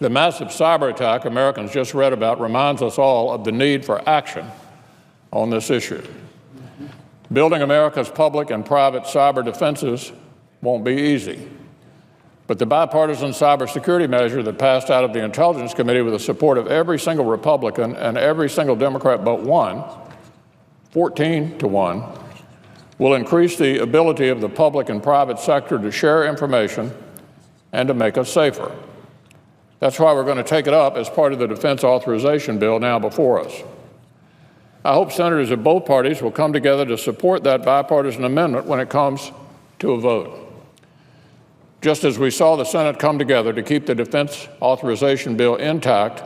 The massive cyber attack Americans just read about reminds us all of the need for action on this issue. Building America's public and private cyber defenses won't be easy. But the bipartisan cybersecurity measure that passed out of the Intelligence Committee with the support of every single Republican and every single Democrat but one, 14-1, will increase the ability of the public and private sector to share information and to make us safer. That's why we're going to take it up as part of the defense authorization bill now before us. I hope senators of both parties will come together to support that bipartisan amendment when it comes to a vote. Just as we saw the Senate come together to keep the defense authorization bill intact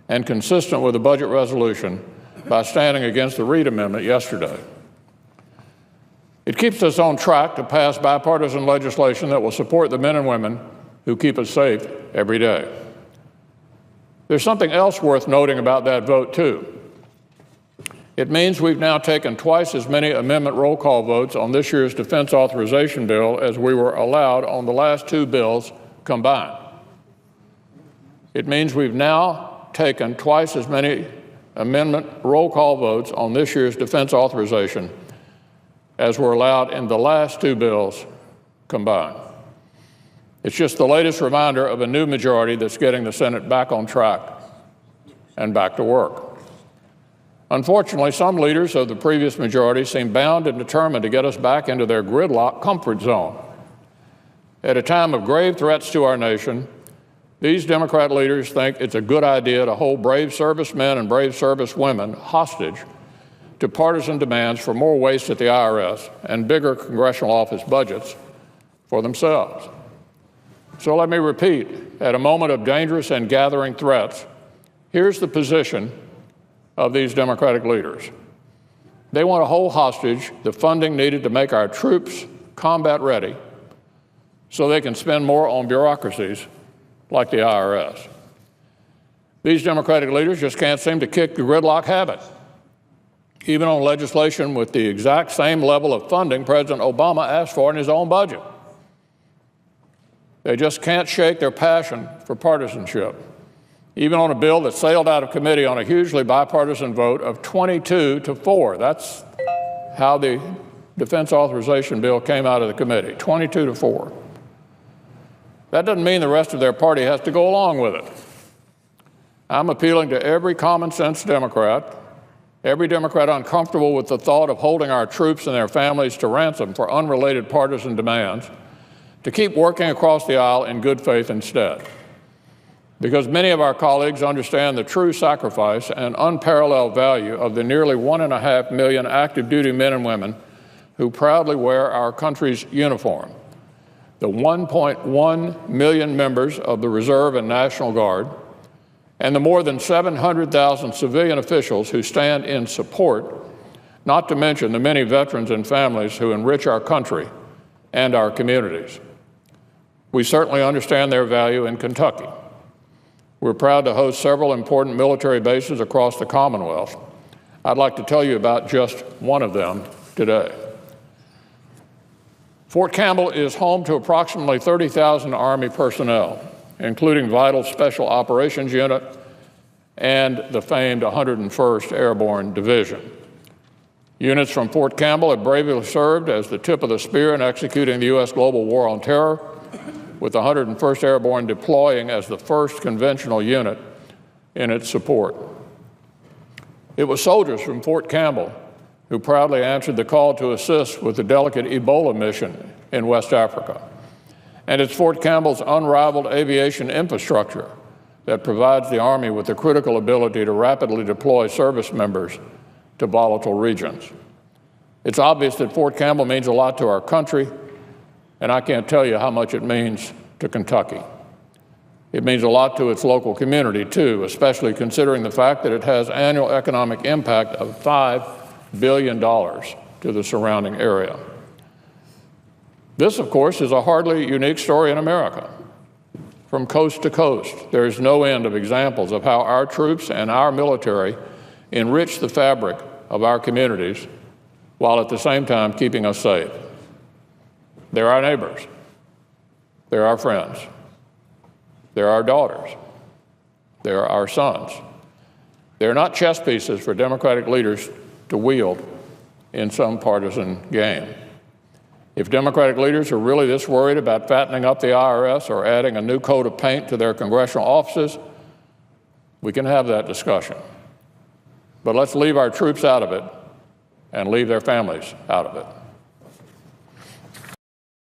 and consistent with the budget resolution by standing against the Reid Amendment yesterday. It keeps us on track to pass bipartisan legislation that will support the men and women who keep us safe every day. There's something else worth noting about that vote, too. It means we've now taken twice as many amendment roll call votes on this year's defense authorization bill as we were allowed on the last two bills combined. It means we've now taken twice as many amendment roll call votes on this year's defense authorization as were allowed in the last two bills combined. It's just the latest reminder of a new majority that's getting the Senate back on track and back to work. Unfortunately, some leaders of the previous majority seem bound and determined to get us back into their gridlock comfort zone. At a time of grave threats to our nation, these Democrat leaders think it's a good idea to hold brave servicemen and brave servicewomen hostage to partisan demands for more waste at the IRS and bigger congressional office budgets for themselves. So let me repeat, at a moment of dangerous and gathering threats, here's the position of these Democratic leaders. They want to hold hostage the funding needed to make our troops combat ready so they can spend more on bureaucracies like the IRS. These Democratic leaders just can't seem to kick the gridlock habit, even on legislation with the exact same level of funding President Obama asked for in his own budget. They just can't shake their passion for partisanship, even on a bill that sailed out of committee on a hugely bipartisan vote of 22-4. That's how the defense authorization bill came out of the committee, 22-4. That doesn't mean the rest of their party has to go along with it. I'm appealing to every common sense Democrat, every Democrat uncomfortable with the thought of holding our troops and their families to ransom for unrelated partisan demands, to keep working across the aisle in good faith instead. Because many of our colleagues understand the true sacrifice and unparalleled value of the nearly 1.5 million active duty men and women who proudly wear our country's uniform, the 1.1 million members of the Reserve and National Guard, and the more than 700,000 civilian officials who stand in support, not to mention the many veterans and families who enrich our country and our communities. We certainly understand their value in Kentucky. We're proud to host several important military bases across the Commonwealth. I'd like to tell you about just one of them today. Fort Campbell is home to approximately 30,000 Army personnel, including vital Special Operations Unit and the famed 101st Airborne Division. Units from Fort Campbell have bravely served as the tip of the spear in executing the U.S. global war on terror, with the 101st Airborne deploying as the first conventional unit in its support. It was soldiers from Fort Campbell who proudly answered the call to assist with the delicate Ebola mission in West Africa. And it's Fort Campbell's unrivaled aviation infrastructure that provides the Army with the critical ability to rapidly deploy service members to volatile regions. It's obvious that Fort Campbell means a lot to our country, and I can't tell you how much it means to Kentucky. It means a lot to its local community, too, especially considering the fact that it has annual economic impact of $5 billion to the surrounding area. This, of course, is a hardly unique story in America. From coast to coast, there is no end of examples of how our troops and our military enrich the fabric of our communities while at the same time keeping us safe. They're our neighbors. They're our friends. They're our daughters. They're our sons. They're not chess pieces for Democratic leaders to wield in some partisan game. If Democratic leaders are really this worried about fattening up the IRS or adding a new coat of paint to their congressional offices, we can have that discussion. But let's leave our troops out of it and leave their families out of it.